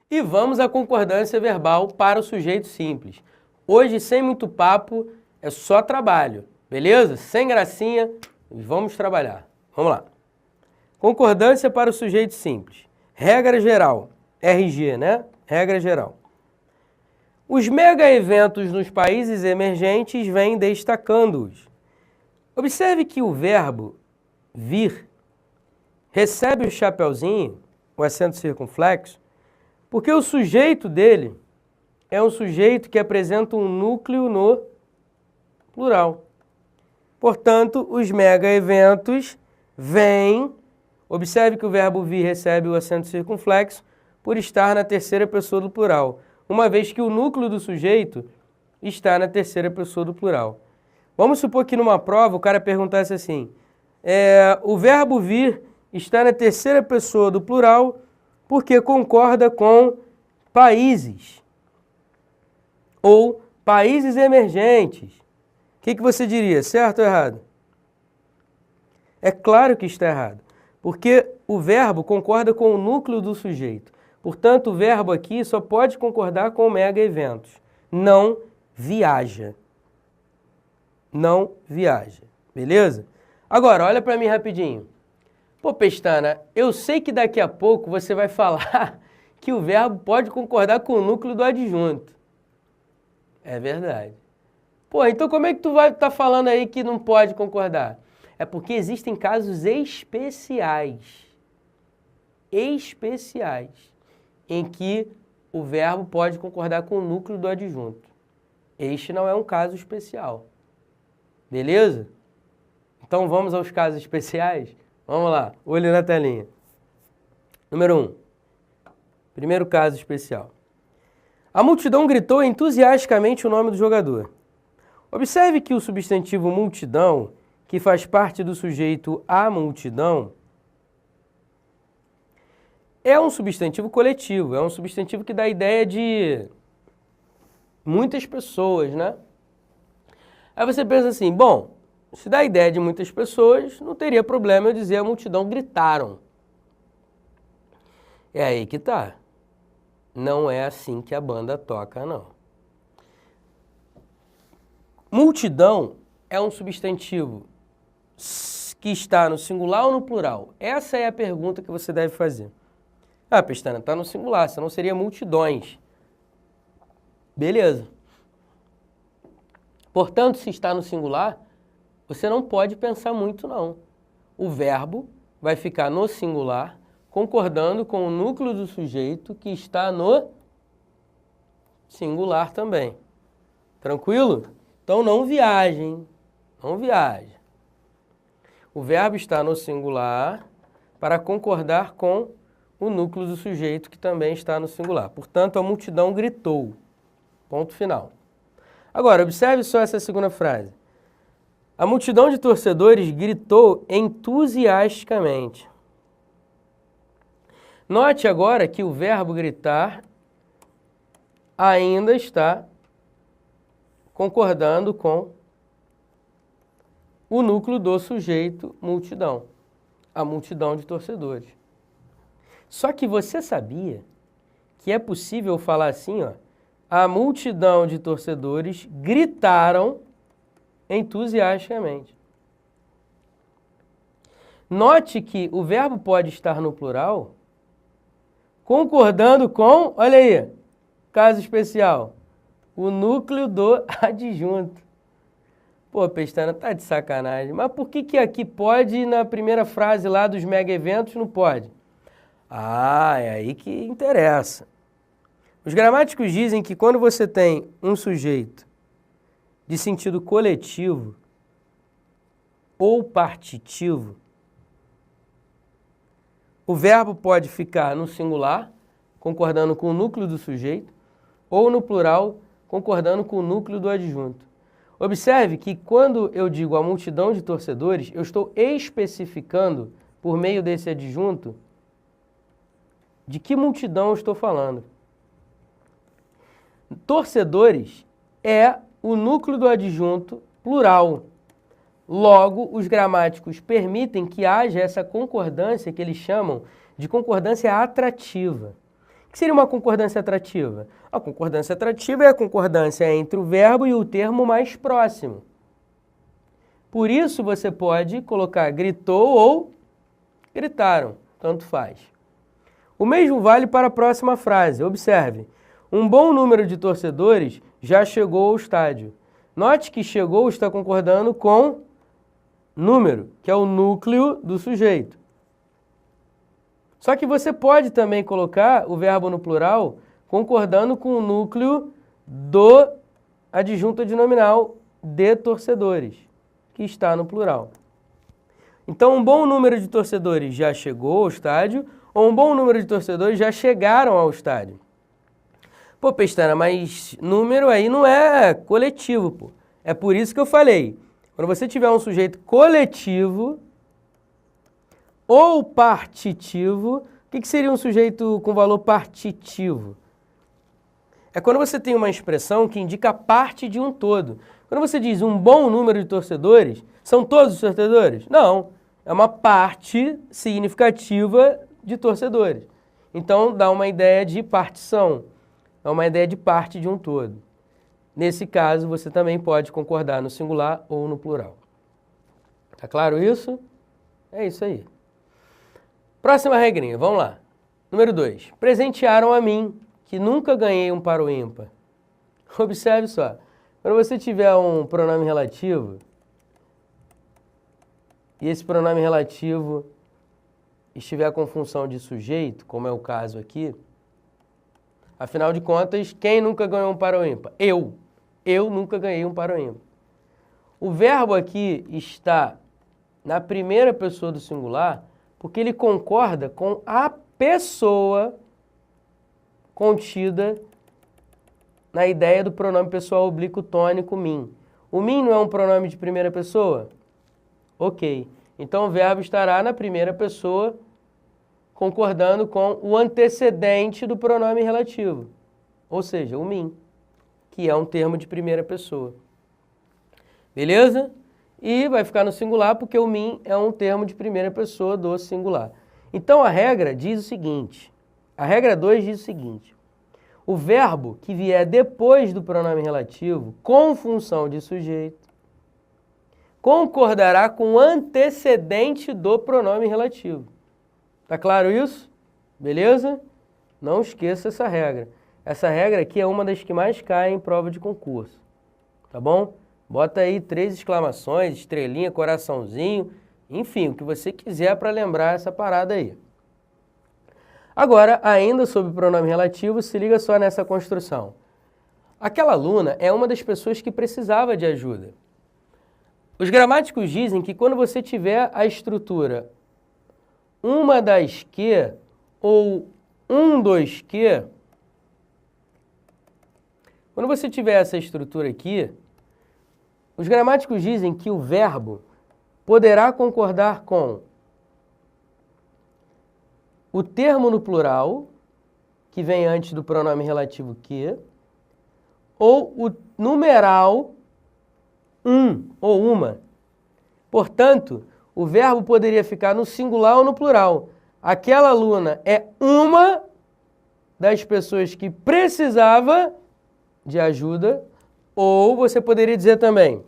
E vamos à concordância verbal para o sujeito simples. Hoje, sem muito papo, é só trabalho, beleza? Sem gracinha, vamos trabalhar. Vamos lá. Concordância para o sujeito simples. Regra geral, RG, né? Regra geral. Os mega-eventos nos países emergentes vêm destacando-os. Observe que o verbo vir recebe o chapeuzinho, o acento circunflexo, porque o sujeito dele é um sujeito que apresenta um núcleo no plural. Portanto, os mega-eventos vêm. Observe que o verbo vir recebe o acento circunflexo por estar na terceira pessoa do plural, uma vez que o núcleo do sujeito está na terceira pessoa do plural. Vamos supor que numa prova o cara perguntasse assim, o verbo vir está na terceira pessoa do plural porque concorda com países ou países emergentes. O que você diria, certo ou errado? É claro que está errado, porque o verbo concorda com o núcleo do sujeito. Portanto, o verbo aqui só pode concordar com mega-eventos. Não viaja. Não viaja. Beleza? Agora, olha para mim rapidinho. Pô, Pestana, eu sei que daqui a pouco você vai falar que o verbo pode concordar com o núcleo do adjunto. É verdade. Pô, então como é que tu vai estar falando aí que não pode concordar? É porque existem casos especiais. Especiais. Em que o verbo pode concordar com o núcleo do adjunto. Este não é um caso especial. Beleza? Então vamos aos casos especiais? Vamos lá, olho na telinha. Número 1. Primeiro caso especial. A multidão gritou entusiasticamente o nome do jogador. Observe que o substantivo multidão, que faz parte do sujeito a multidão, é um substantivo coletivo, é um substantivo que dá a ideia de muitas pessoas, né? Aí você pensa assim, bom, se dá a ideia de muitas pessoas, não teria problema eu dizer a multidão gritaram. É aí que tá. Não é assim que a banda toca, não. Multidão é um substantivo que está no singular ou no plural? Essa é a pergunta que você deve fazer. Ah, Pestana, está no singular, senão seria multidões. Beleza. Portanto, se está no singular, você não pode pensar muito, não. O verbo vai ficar no singular, concordando com o núcleo do sujeito que está no singular também. Tranquilo? Então não viajem, não viajem. O verbo está no singular para concordar com o núcleo do sujeito que também está no singular. Portanto, a multidão gritou. Ponto final. Agora, observe só essa segunda frase. A multidão de torcedores gritou entusiasticamente. Note agora que o verbo gritar ainda está concordando com o núcleo do sujeito multidão, a multidão de torcedores. Só que você sabia que é possível falar assim, ó, a multidão de torcedores gritaram entusiasticamente. Note que o verbo pode estar no plural, concordando com, olha aí, caso especial, o núcleo do adjunto. Pô, Pestana, tá de sacanagem. Mas por que aqui pode e na primeira frase lá dos mega-eventos não pode? Ah, é aí que interessa. Os gramáticos dizem que quando você tem um sujeito de sentido coletivo ou partitivo, o verbo pode ficar no singular, concordando com o núcleo do sujeito, ou no plural, concordando com o núcleo do adjunto. Observe que quando eu digo a multidão de torcedores, eu estou especificando, por meio desse adjunto, de que multidão eu estou falando. Torcedores é o núcleo do adjunto plural. Logo, os gramáticos permitem que haja essa concordância que eles chamam de concordância atrativa. O que seria uma concordância atrativa? A concordância atrativa é a concordância entre o verbo e o termo mais próximo. Por isso, você pode colocar gritou ou gritaram, tanto faz. O mesmo vale para a próxima frase. Observe, um bom número de torcedores já chegou ao estádio. Note que chegou está concordando com número, que é o núcleo do sujeito. Só que você pode também colocar o verbo no plural concordando com o núcleo do adjunto adnominal de torcedores, que está no plural. Então, um bom número de torcedores já chegou ao estádio, ou um bom número de torcedores já chegaram ao estádio. Pô, Pestana, mas número aí não é coletivo, pô. É por isso que eu falei. Quando você tiver um sujeito coletivo ou partitivo, o que seria um sujeito com valor partitivo? É quando você tem uma expressão que indica parte de um todo. Quando você diz um bom número de torcedores, são todos os torcedores? Não, é uma parte significativa de torcedores. Então dá uma ideia de partição, é uma ideia de parte de um todo. Nesse caso, você também pode concordar no singular ou no plural. Tá claro isso? É isso aí. Próxima regrinha, vamos lá. Número 2. Presentearam a mim, que nunca ganhei um par ou ímpar. Observe só. Quando você tiver um pronome relativo, e esse pronome relativo estiver com função de sujeito, como é o caso aqui, afinal de contas, quem nunca ganhou um par ou ímpar? Eu. Eu nunca ganhei um par ou ímpar. O verbo aqui está na primeira pessoa do singular porque ele concorda com a pessoa contida na ideia do pronome pessoal oblíquo tônico mim. O mim não é um pronome de primeira pessoa? Ok. Então o verbo estará na primeira pessoa concordando com o antecedente do pronome relativo, ou seja, o mim, que é um termo de primeira pessoa. Beleza? E vai ficar no singular porque o mim é um termo de primeira pessoa do singular. Então a regra diz o seguinte, a regra 2 diz o seguinte, o verbo que vier depois do pronome relativo, com função de sujeito, concordará com o antecedente do pronome relativo. Tá claro isso? Beleza? Não esqueça essa regra. Essa regra aqui é uma das que mais cai em prova de concurso. Tá bom? Bota aí 3 exclamações, estrelinha, coraçãozinho, enfim, o que você quiser para lembrar essa parada aí. Agora, ainda sobre o pronome relativo, se liga só nessa construção. Aquela aluna é uma das pessoas que precisava de ajuda. Os gramáticos dizem que quando você tiver a estrutura uma das que ou um dos que, quando você tiver essa estrutura aqui, os gramáticos dizem que o verbo poderá concordar com o termo no plural, que vem antes do pronome relativo que, ou o numeral um ou uma. Portanto, o verbo poderia ficar no singular ou no plural. Aquela aluna é uma das pessoas que precisava de ajuda, ou você poderia dizer também,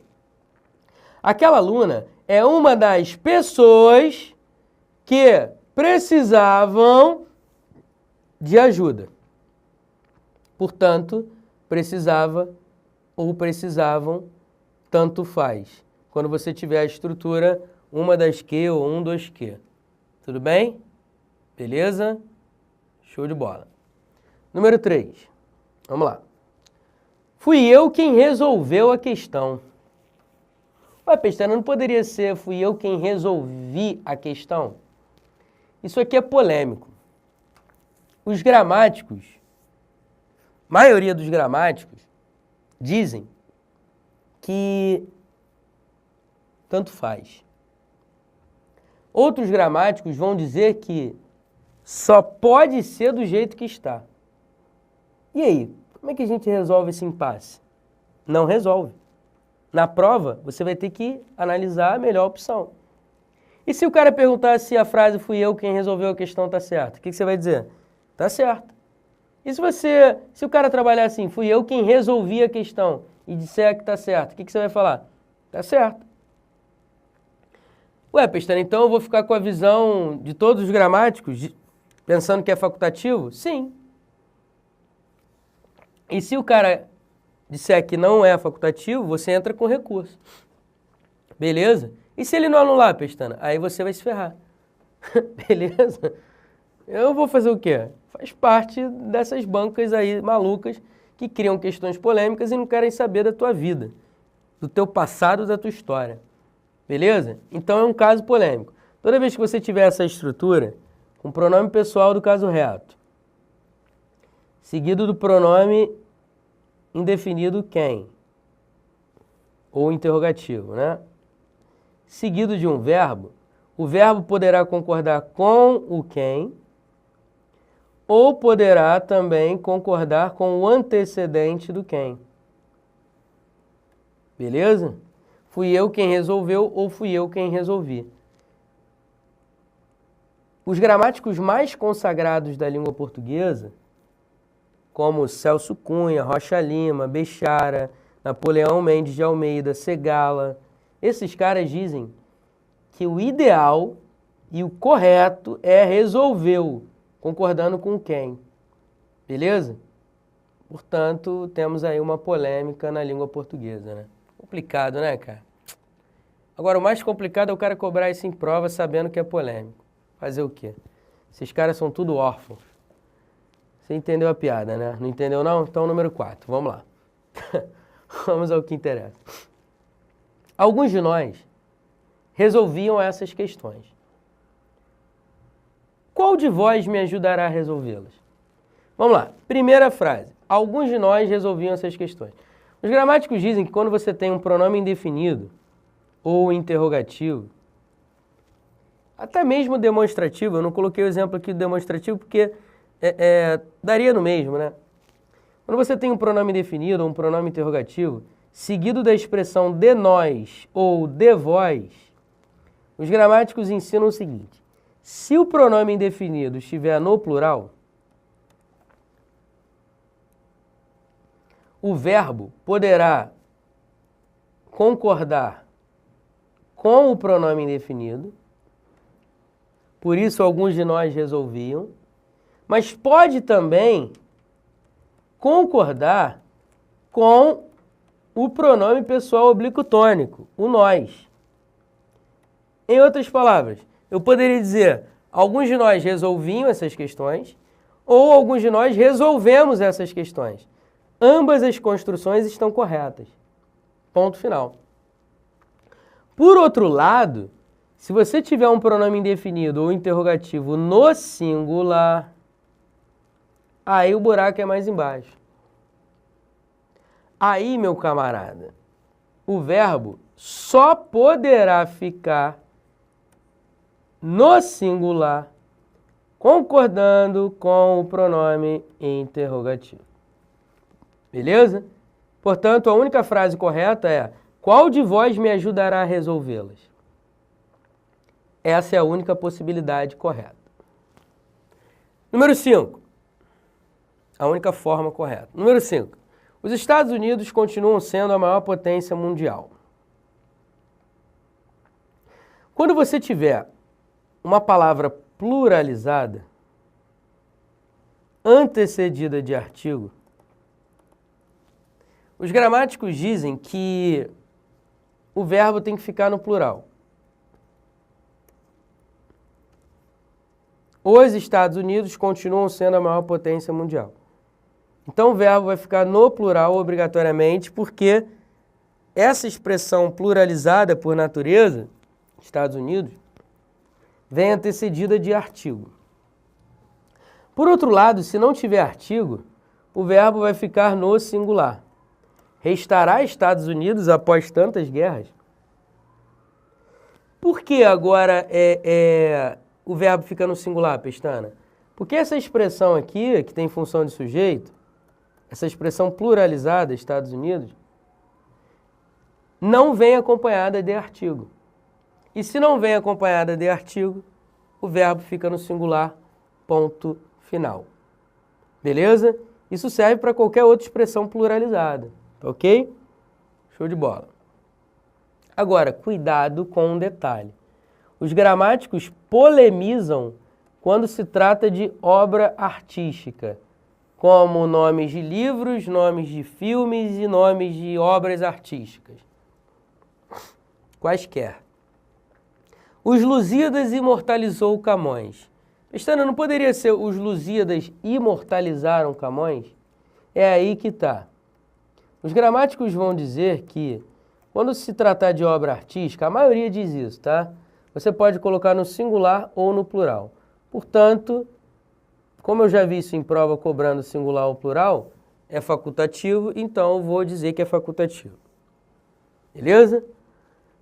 aquela aluna é uma das pessoas que precisavam de ajuda. Portanto, precisava ou precisavam, tanto faz. Quando você tiver a estrutura uma das que ou um dos que. Tudo bem? Beleza? Show de bola. Número 3. Vamos lá. Fui eu quem resolveu a questão. Ué, Pestana, não poderia ser fui eu quem resolvi a questão? Isso aqui é polêmico. Os gramáticos, maioria dos gramáticos, dizem que tanto faz. Outros gramáticos vão dizer que só pode ser do jeito que está. E aí, como é que a gente resolve esse impasse? Não resolve. Na prova, você vai ter que analisar a melhor opção. E se o cara perguntar se a frase fui eu quem resolveu a questão está certa? O que você vai dizer? Tá certo. E se o cara trabalhar assim, fui eu quem resolvi a questão e disser que está certo, o que você vai falar? Tá certo. Ué, Pestana, então eu vou ficar com a visão de todos os gramáticos, pensando que é facultativo? Sim. E se o cara disser que não é facultativo, você entra com recurso. Beleza? E se ele não anular, Pestana? Aí você vai se ferrar. Beleza? Eu vou fazer o quê? Faz parte dessas bancas aí malucas que criam questões polêmicas e não querem saber da tua vida, do teu passado, da tua história. Beleza? Então é um caso polêmico. Toda vez que você tiver essa estrutura, com o pronome pessoal do caso reto, seguido do pronome indefinido quem, ou interrogativo, né? Seguido de um verbo, o verbo poderá concordar com o quem, ou poderá também concordar com o antecedente do quem. Beleza? Fui eu quem resolveu ou fui eu quem resolvi. Os gramáticos mais consagrados da língua portuguesa, como Celso Cunha, Rocha Lima, Bechara, Napoleão Mendes de Almeida, Segala, esses caras dizem que o ideal e o correto é resolveu, concordando com quem. Beleza? Portanto, temos aí uma polêmica na língua portuguesa, né? Complicado, né, cara? Agora, o mais complicado é o cara cobrar isso em prova sabendo que é polêmico. Fazer o quê? Esses caras são tudo órfãos. Você entendeu a piada, né? Não entendeu não? Então, número 4. Vamos lá. Vamos ao que interessa. Alguns de nós resolviam essas questões. Qual de vós me ajudará a resolvê-las? Vamos lá. Primeira frase. Alguns de nós resolviam essas questões. Os gramáticos dizem que quando você tem um pronome indefinido ou interrogativo, até mesmo demonstrativo, eu não coloquei o exemplo aqui do demonstrativo porque daria no mesmo, né? Quando você tem um pronome indefinido ou um pronome interrogativo, seguido da expressão de nós ou de vós, os gramáticos ensinam o seguinte: se o pronome indefinido estiver no plural, o verbo poderá concordar com o pronome indefinido, por isso alguns de nós resolviam, mas pode também concordar com o pronome pessoal oblíquo tônico, o nós. Em outras palavras, eu poderia dizer, alguns de nós resolviam essas questões, ou alguns de nós resolvemos essas questões. Ambas as construções estão corretas. Ponto final. Por outro lado, se você tiver um pronome indefinido ou interrogativo no singular, aí o buraco é mais embaixo. Aí, meu camarada, o verbo só poderá ficar no singular concordando com o pronome interrogativo. Beleza? Portanto, a única frase correta é: qual de vós me ajudará a resolvê-las? Essa é a única possibilidade correta. Número 5. A única forma correta. Número 5. Os Estados Unidos continuam sendo a maior potência mundial. Quando você tiver uma palavra pluralizada, antecedida de artigo, os gramáticos dizem que o verbo tem que ficar no plural. Os Estados Unidos continuam sendo a maior potência mundial. Então o verbo vai ficar no plural obrigatoriamente, porque essa expressão pluralizada por natureza, Estados Unidos, vem antecedida de artigo. Por outro lado, se não tiver artigo, o verbo vai ficar no singular. Restará Estados Unidos após tantas guerras? Por que agora o verbo fica no singular, Pestana? Porque essa expressão aqui, que tem função de sujeito, essa expressão pluralizada, Estados Unidos, não vem acompanhada de artigo. E se não vem acompanhada de artigo, o verbo fica no singular, ponto final. Beleza? Isso serve para qualquer outra expressão pluralizada, tá ok? Show de bola. Agora, cuidado com um detalhe. Os gramáticos polemizam quando se trata de obra artística, como nomes de livros, nomes de filmes e nomes de obras artísticas. Quaisquer. Os Lusíadas imortalizou Camões. Pestana, não poderia ser os Lusíadas imortalizaram Camões? É aí que está. Os gramáticos vão dizer que, quando se tratar de obra artística, a maioria diz isso, tá? Você pode colocar no singular ou no plural. Portanto, como eu já vi isso em prova cobrando singular ou plural, é facultativo, então eu vou dizer que é facultativo. Beleza?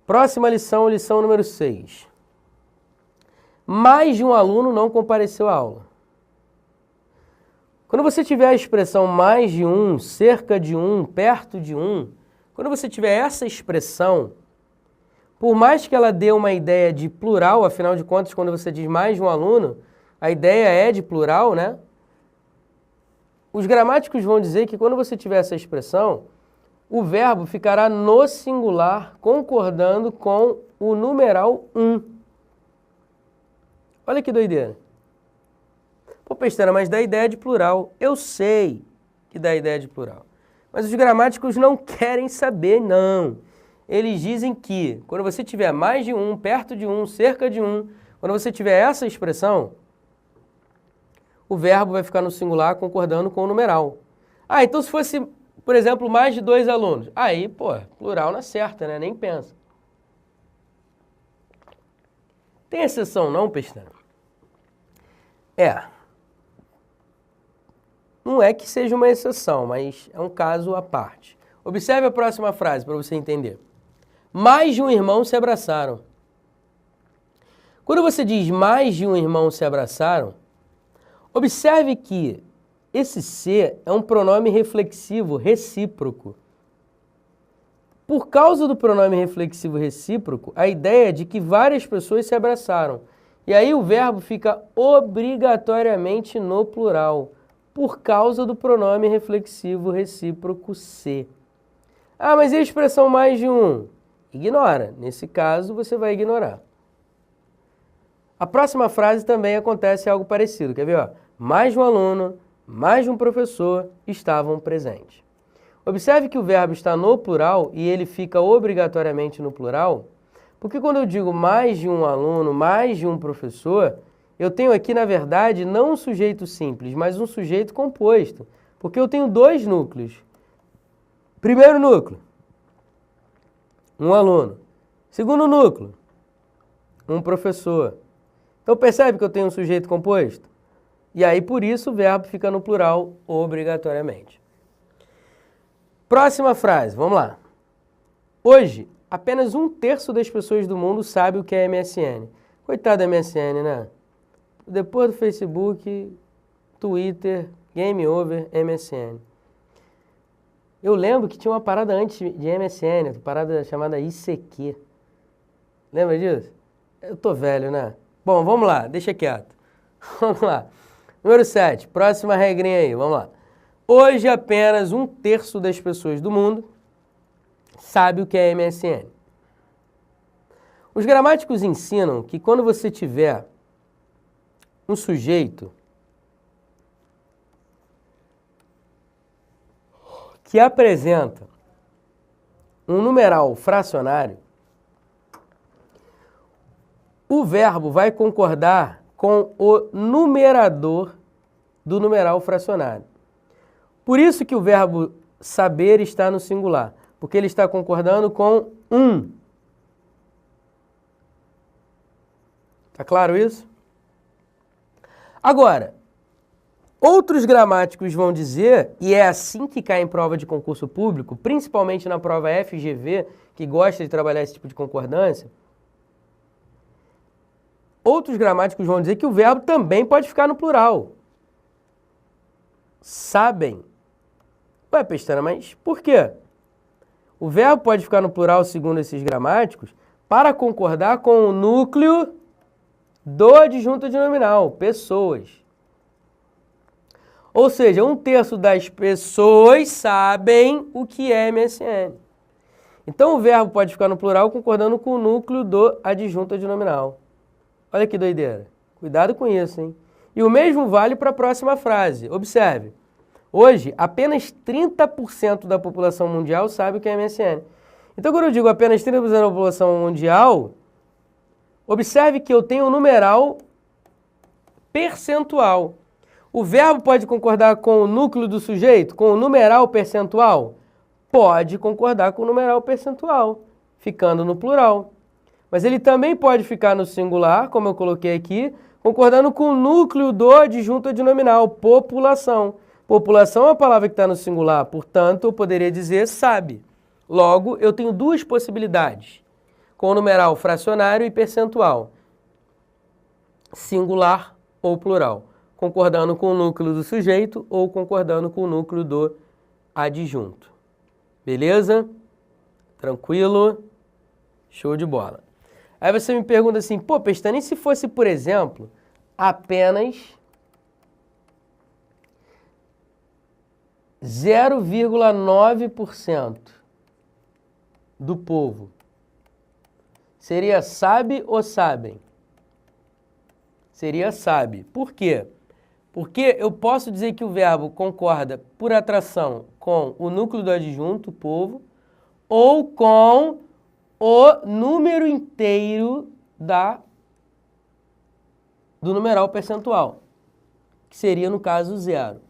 Próxima lição, lição número 6. Mais de um aluno não compareceu à aula. Quando você tiver a expressão mais de um, cerca de um, perto de um, quando você tiver essa expressão, por mais que ela dê uma ideia de plural, afinal de contas, quando você diz mais de um aluno, a ideia é de plural, né? Os gramáticos vão dizer que quando você tiver essa expressão, o verbo ficará no singular, concordando com o numeral um. Olha que doideira. Pô, Pestana, mas dá ideia de plural. Eu sei que dá ideia de plural. Mas os gramáticos não querem saber, não. Eles dizem que, quando você tiver mais de um, perto de um, cerca de um, quando você tiver essa expressão, o verbo vai ficar no singular concordando com o numeral. Ah, então se fosse, por exemplo, mais de 2 alunos. Aí, pô, plural na certa, né? Nem pensa. Tem exceção não, Pestana? Não é que seja uma exceção, mas é um caso à parte. Observe a próxima frase para você entender. Mais de um irmão se abraçaram. Quando você diz mais de um irmão se abraçaram, observe que esse se é um pronome reflexivo recíproco. Por causa do pronome reflexivo recíproco, a ideia é de que várias pessoas se abraçaram. E aí o verbo fica obrigatoriamente no plural, por causa do pronome reflexivo recíproco se. Ah, mas e a expressão mais de um? Ignora. Nesse caso, você vai ignorar. A próxima frase também acontece algo parecido. Quer ver? Ó? Mais de um aluno, mais de um professor estavam presentes. Observe que o verbo está no plural e ele fica obrigatoriamente no plural, porque quando eu digo mais de um aluno, mais de um professor, eu tenho aqui, na verdade, não um sujeito simples, mas um sujeito composto, porque eu tenho 2 núcleos. Primeiro núcleo, um aluno. Segundo núcleo, um professor. Então percebe que eu tenho um sujeito composto? E aí, por isso, o verbo fica no plural obrigatoriamente. Próxima frase, vamos lá. Hoje, apenas 1/3 das pessoas do mundo sabe o que é MSN. Coitado da MSN, né? Depois do Facebook, Twitter, Game Over, MSN. Eu lembro que tinha uma parada antes de MSN, uma parada chamada ICQ. Lembra disso? Eu tô velho, né? Bom, vamos lá, deixa quieto. Vamos lá. Número 7, próxima regrinha aí, vamos lá. Hoje apenas 1/3 das pessoas do mundo sabe o que é MSN. Os gramáticos ensinam que quando você tiver um sujeito que apresenta um numeral fracionário, o verbo vai concordar com o numerador do numeral fracionário. Por isso que o verbo saber está no singular, porque ele está concordando com um. Tá claro isso? Agora, outros gramáticos vão dizer, e é assim que cai em prova de concurso público, principalmente na prova FGV, que gosta de trabalhar esse tipo de concordância, outros gramáticos vão dizer que o verbo também pode ficar no plural. Sabem. Ué, Pestana, mas por quê? O verbo pode ficar no plural, segundo esses gramáticos, para concordar com o núcleo do adjunto de nominal, pessoas. Ou seja, 1/3 das pessoas sabem o que é MSN. Então, o verbo pode ficar no plural concordando com o núcleo do adjunto adnominal. Olha que doideira. Cuidado com isso, hein? E o mesmo vale para a próxima frase. Observe. Hoje, apenas 30% da população mundial sabe o que é MSN. Então, quando eu digo apenas 30% da população mundial, observe que eu tenho um numeral percentual. O verbo pode concordar com o núcleo do sujeito, com o numeral percentual? Pode concordar com o numeral percentual, ficando no plural. Mas ele também pode ficar no singular, como eu coloquei aqui, concordando com o núcleo do adjunto adnominal, população. População é uma palavra que está no singular, portanto, eu poderia dizer sabe. Logo, eu tenho duas possibilidades, com o numeral fracionário e percentual, singular ou plural, concordando com o núcleo do sujeito ou concordando com o núcleo do adjunto. Beleza? Tranquilo? Show de bola. Aí você me pergunta assim, pô, Pestana, e se fosse, por exemplo, apenas 0,9% do povo? Seria sabe ou sabem? Seria sabe. Por quê? Porque eu posso dizer que o verbo concorda por atração com o núcleo do adjunto, povo, ou com o número inteiro do numeral percentual, que seria, no caso, 0.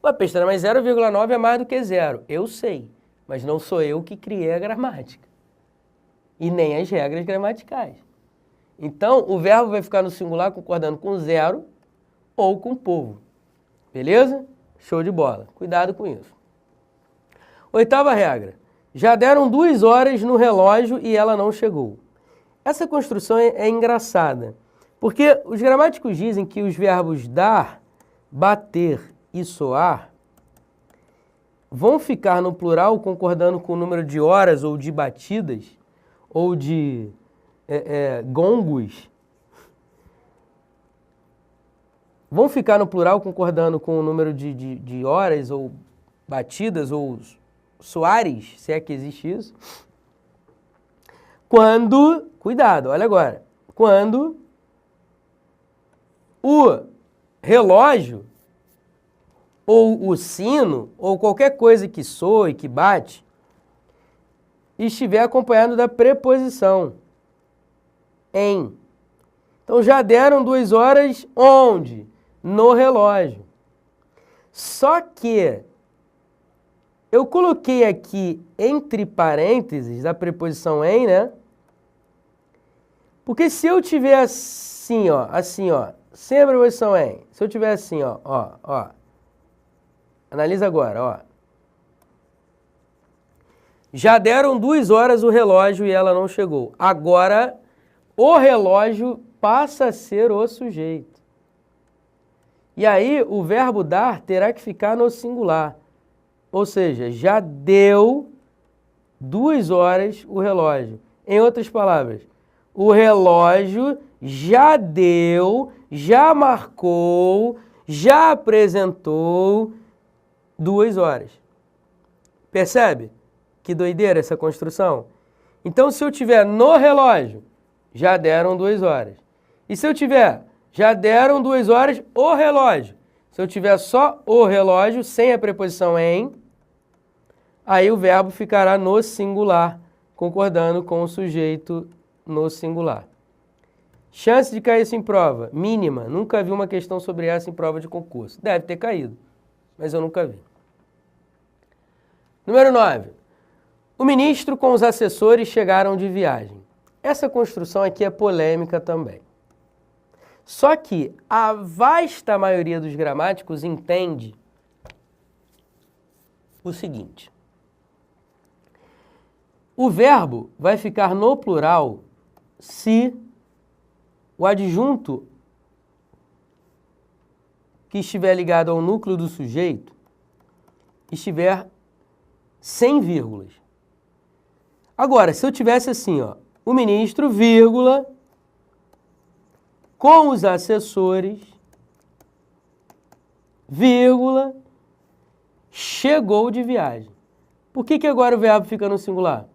Ué, Pestana, mas 0,9 é mais do que 0. Eu sei, mas não sou eu que criei a gramática. E nem as regras gramaticais. Então, o verbo vai ficar no singular concordando com 0 ou com povo. Beleza? Show de bola. Cuidado com isso. 8ª regra. Já deram 2 horas no relógio e ela não chegou. Essa construção é engraçada, porque os gramáticos dizem que os verbos dar, bater e soar vão ficar no plural concordando com o número de horas ou de batidas ou de gongos. Vão ficar no plural concordando com o número de horas ou batidas ou soares, se é que existe isso. Quando, cuidado, olha agora, quando o relógio ou o sino ou qualquer coisa que soe, que bate, estiver acompanhado da preposição em. Então já deram 2 horas onde? No relógio. Só que eu coloquei aqui entre parênteses a preposição em, né? Porque se eu tiver assim, ó, sem a preposição em, se eu tiver assim, ó, analisa agora, ó. Já deram 2 horas o relógio e ela não chegou. Agora, o relógio passa a ser o sujeito. E aí, o verbo dar terá que ficar no singular. Ou seja, já deu 2 horas o relógio. Em outras palavras, o relógio já deu, já marcou, já apresentou 2 horas. Percebe? Que doideira essa construção? Então, se eu tiver no relógio, já deram 2 horas. E se eu tiver, já deram 2 horas o relógio. Se eu tiver só o relógio, sem a preposição em, aí o verbo ficará no singular, concordando com o sujeito no singular. Chance de cair isso em prova? Mínima. Nunca vi uma questão sobre essa em prova de concurso. Deve ter caído, mas eu nunca vi. Número 9. O ministro com os assessores chegaram de viagem. Essa construção aqui é polêmica também. Só que a vasta maioria dos gramáticos entende o seguinte. O verbo vai ficar no plural se o adjunto que estiver ligado ao núcleo do sujeito estiver sem vírgulas. Agora, se eu tivesse assim, ó, o ministro, vírgula, com os assessores vírgula, chegou de viagem. Por que agora o verbo fica no singular?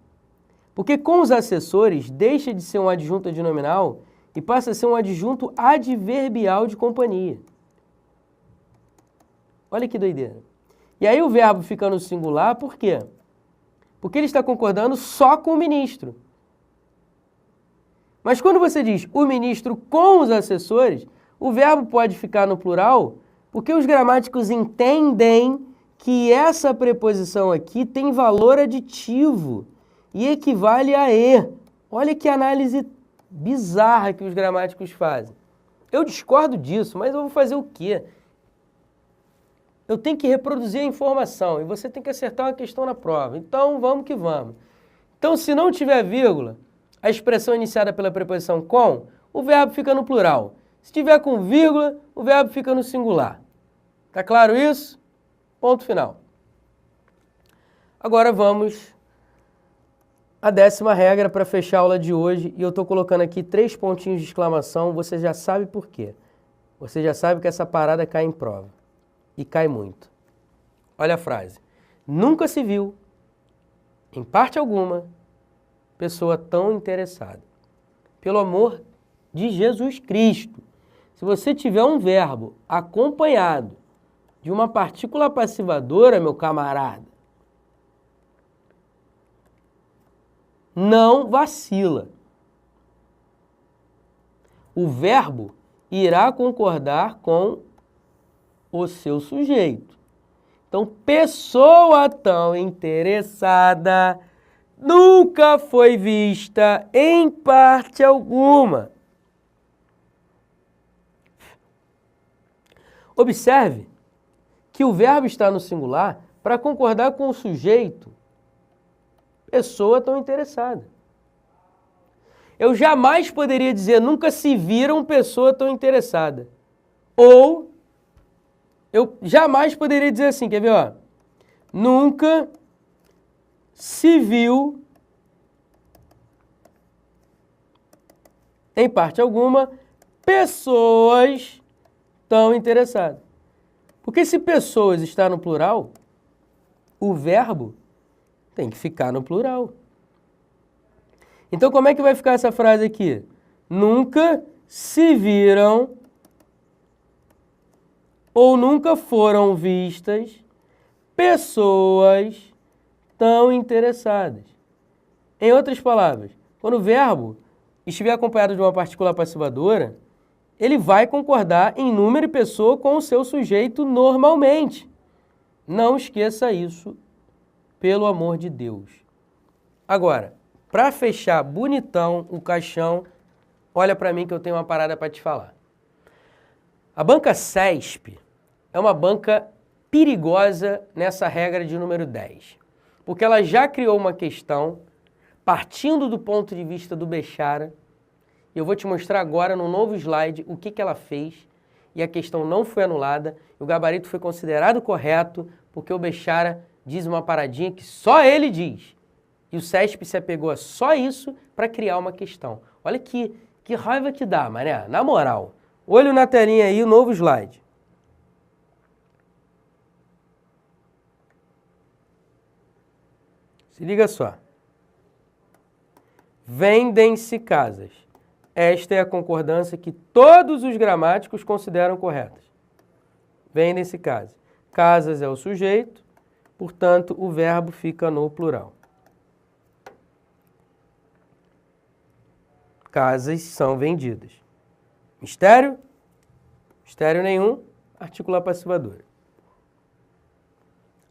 Porque com os acessores deixa de ser um adjunto adnominal e passa a ser um adjunto adverbial de companhia. Olha que doideira. E aí o verbo fica no singular, por quê? Porque ele está concordando só com o ministro. Mas quando você diz o ministro com os assessores, o verbo pode ficar no plural, porque os gramáticos entendem que essa preposição aqui tem valor aditivo e equivale a e. Olha que análise bizarra que os gramáticos fazem. Eu discordo disso, mas eu vou fazer o quê? Eu tenho que reproduzir a informação e você tem que acertar uma questão na prova. Então, vamos que vamos. Então, se não tiver vírgula, a expressão iniciada pela preposição com, o verbo fica no plural. Se tiver com vírgula, o verbo fica no singular. Tá claro isso? Ponto final. Agora vamos à 10ª regra para fechar a aula de hoje. E eu estou colocando aqui 3 pontinhos de exclamação. Você já sabe por quê. Você já sabe que essa parada cai em prova. E cai muito. Olha a frase. Nunca se viu, em parte alguma, pessoa tão interessada. Pelo amor de Jesus Cristo. Se você tiver um verbo acompanhado de uma partícula passivadora, meu camarada, não vacila. O verbo irá concordar com o seu sujeito. Então, pessoa tão interessada nunca foi vista em parte alguma. Observe que o verbo está no singular para concordar com o sujeito, pessoa tão interessada. Eu jamais poderia dizer nunca se viram pessoa tão interessada. Ou eu jamais poderia dizer assim, quer ver, ó? Nunca se viu, em parte alguma, pessoas tão interessadas. Porque se pessoas está no plural, o verbo tem que ficar no plural. Então, como é que vai ficar essa frase aqui? Nunca se viram ou nunca foram vistas pessoas tão interessadas. Em outras palavras, quando o verbo estiver acompanhado de uma partícula passivadora, ele vai concordar em número e pessoa com o seu sujeito normalmente. Não esqueça isso, pelo amor de Deus. Agora, para fechar bonitão o caixão, olha para mim que eu tenho uma parada para te falar. A banca CESP é uma banca perigosa nessa regra de número 10, porque ela já criou uma questão partindo do ponto de vista do Bechara. Eu vou te mostrar agora no novo slide o que ela fez e a questão não foi anulada. O gabarito foi considerado correto porque o Bechara diz uma paradinha que só ele diz. E o CESP se apegou a só isso para criar uma questão. Olha que raiva que dá, mané. Na moral. Olho na telinha aí, o novo slide. Se liga só. Vendem-se casas. Esta é a concordância que todos os gramáticos consideram corretas. Vendem-se casas. Casas é o sujeito, portanto, o verbo fica no plural. Casas são vendidas. Mistério? Mistério nenhum, articular passivadora.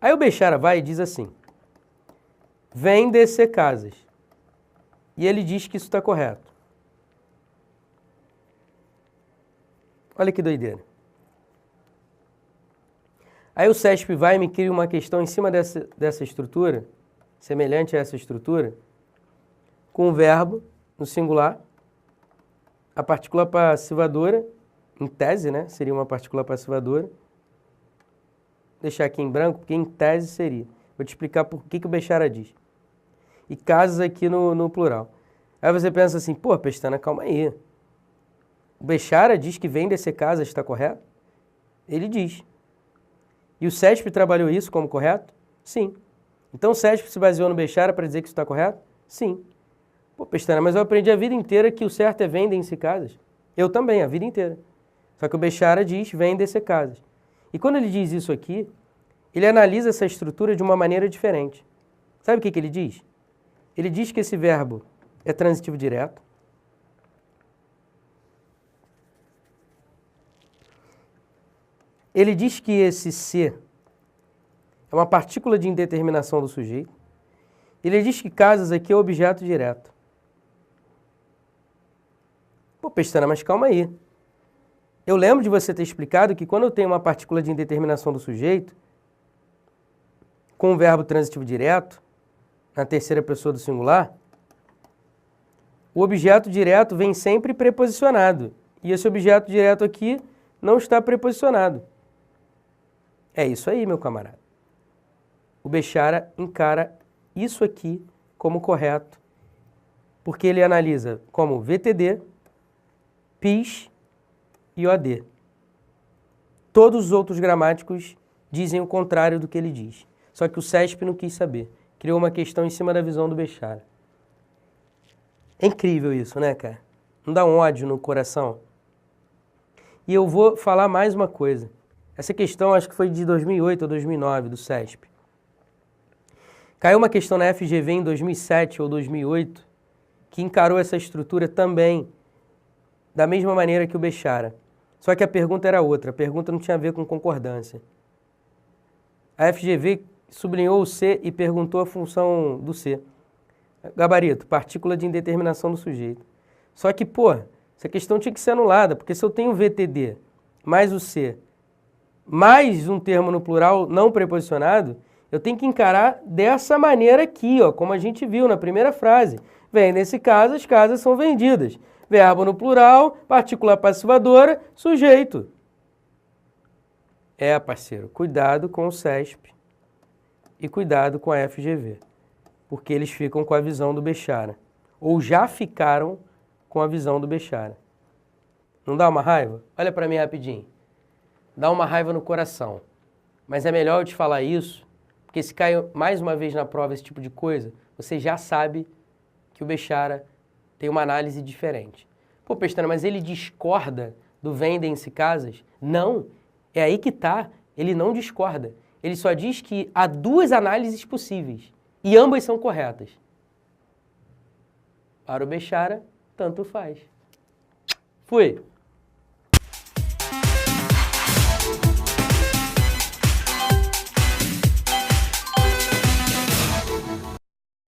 Aí o Bechara vai e diz assim, vende-se casas. E ele diz que isso está correto. Olha que doideira. Aí o CESP vai e me cria uma questão em cima dessa estrutura, semelhante a essa estrutura, com o verbo no singular, a partícula passivadora, em tese, né? Seria uma partícula passivadora. Vou deixar aqui em branco, porque em tese seria. Vou te explicar por que o Bechara diz. E casas aqui no plural. Aí você pensa assim, pô, Pestana, calma aí. O Bechara diz que vende-se casas, está correto? Ele diz. E o CESP trabalhou isso como correto? Sim. Então o CESP se baseou no Bechara para dizer que isso está correto? Sim. Pô, Pestana, mas eu aprendi a vida inteira que o certo é vendem-se casas. Eu também, a vida inteira. Só que o Bechara diz vendem-se casas. E quando ele diz isso aqui, ele analisa essa estrutura de uma maneira diferente. Sabe o que ele diz? Ele diz que esse verbo é transitivo direto. Ele diz que esse ser é uma partícula de indeterminação do sujeito. Ele diz que casas aqui é objeto direto. Pô, Pestana, mas calma aí. Eu lembro de você ter explicado que quando eu tenho uma partícula de indeterminação do sujeito, com o verbo transitivo direto, na terceira pessoa do singular, o objeto direto vem sempre preposicionado. E esse objeto direto aqui não está preposicionado. É isso aí, meu camarada. O Bechara encara isso aqui como correto, porque ele analisa como VTD, PIS e OD. Todos os outros gramáticos dizem o contrário do que ele diz. Só que o CESP não quis saber. Criou uma questão em cima da visão do Bechara. É incrível isso, né, cara? Não dá um ódio no coração? E eu vou falar mais uma coisa. Essa questão acho que foi de 2008 ou 2009, do CESP. Caiu uma questão na FGV em 2007 ou 2008 que encarou essa estrutura também da mesma maneira que o Bechara. Só que a pergunta era outra. A pergunta não tinha a ver com concordância. A FGV sublinhou o C e perguntou a função do C. Gabarito, partícula de indeterminação do sujeito. Só que, pô, essa questão tinha que ser anulada, porque se eu tenho VTD mais o C, mais um termo no plural não preposicionado, eu tenho que encarar dessa maneira aqui, ó, como a gente viu na primeira frase. Vendem-se casas, as casas são vendidas. Verbo no plural, partícula passivadora, sujeito. É, parceiro, cuidado com o CESP e cuidado com a FGV, porque eles ficam com a visão do Bechara, ou já ficaram com a visão do Bechara. Não dá uma raiva? Olha para mim rapidinho. Dá uma raiva no coração. Mas é melhor eu te falar isso, porque se cai mais uma vez na prova esse tipo de coisa, você já sabe que o Bechara tem uma análise diferente. Pô, Pestana, mas ele discorda do vendem-se casas? Não, é aí que tá. Ele não discorda. Ele só diz que há duas análises possíveis e ambas são corretas. Para o Bechara, tanto faz. Fui.